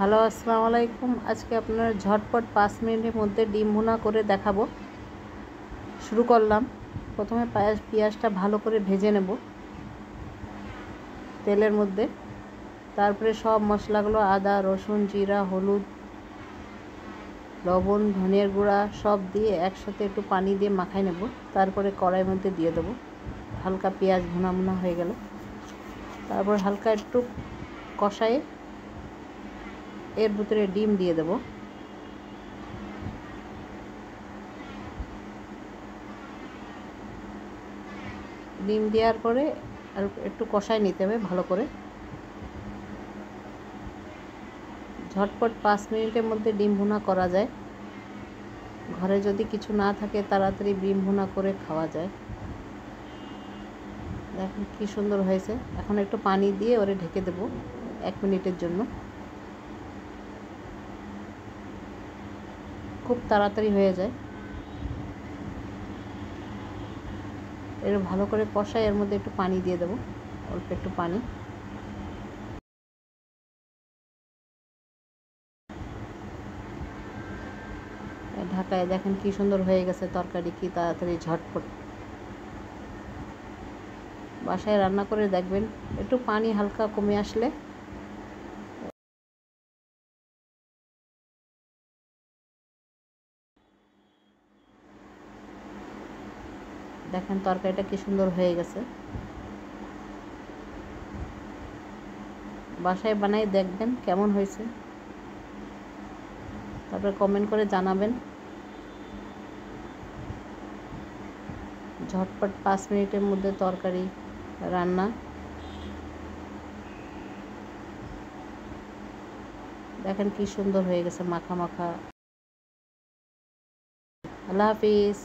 Hello, আসসালামু আলাইকুম। আজকে আপনার ঝটপট 5 মিনিটের মধ্যে ডিম ভুনা করে দেখাবো। শুরু করলাম। প্রথমে পেঁয়াজটা ভালো করে ভেজে নেব তেলের মধ্যে। তারপরে সব মশলাগুলো আদা, রসুন, জিরা, হলুদ, লবণ, ধনিয়ার গুঁড়া সব দিয়ে একসাথে একটু পানি দিয়ে মাখাই নেব। তারপরে কড়াইয়ের মধ্যে দিয়ে দেবো। হালকা পেঁয়াজ ভুনা হয়ে গেল, তারপর হালকা একটু কষায়ে এর ভিতরে ডিম দিয়ে দেব। ডিম দেওয়ার পরে আর একটু কষায় নিতে হবে ভালো করে। ঝটপট 5 মিনিটের মধ্যে ডিম ভুনা করা যায়। ঘরে যদি কিছু না থাকে তাড়াতাড়ি ডিম ভুনা করে খাওয়া যায়। দেখুন কি সুন্দর হয়েছে। এখন একটু পানি দিয়ে ওরে ঢেকে দেব 1 মিনিটের জন্য। খুব তাড়াতাড়ি হয়ে যায়। এর ভালো করে কষাই, এর মধ্যে একটু পানি দিয়ে দেব, অল্প একটু পানি। ঢাকায় দেখেন কি সুন্দর হয়ে গেছে তরকারি, কি তাড়াতাড়ি ঝটপট। বাসায় রান্না করে দেখবেন। একটু পানি হালকা কমে আসলে দেখেন তরকারিটা কি সুন্দর হয়ে গেছে। বাসায় বানাই দেখবেন কেমন হয়েছে, তারপরে কমেন্ট করে জানাবেন। ঝটপট 5 মিনিটের মধ্যে তরকারি রান্না। দেখেন কি সুন্দর হয়ে গেছে মাখা মাখা। আল্লাহ হাফিজ।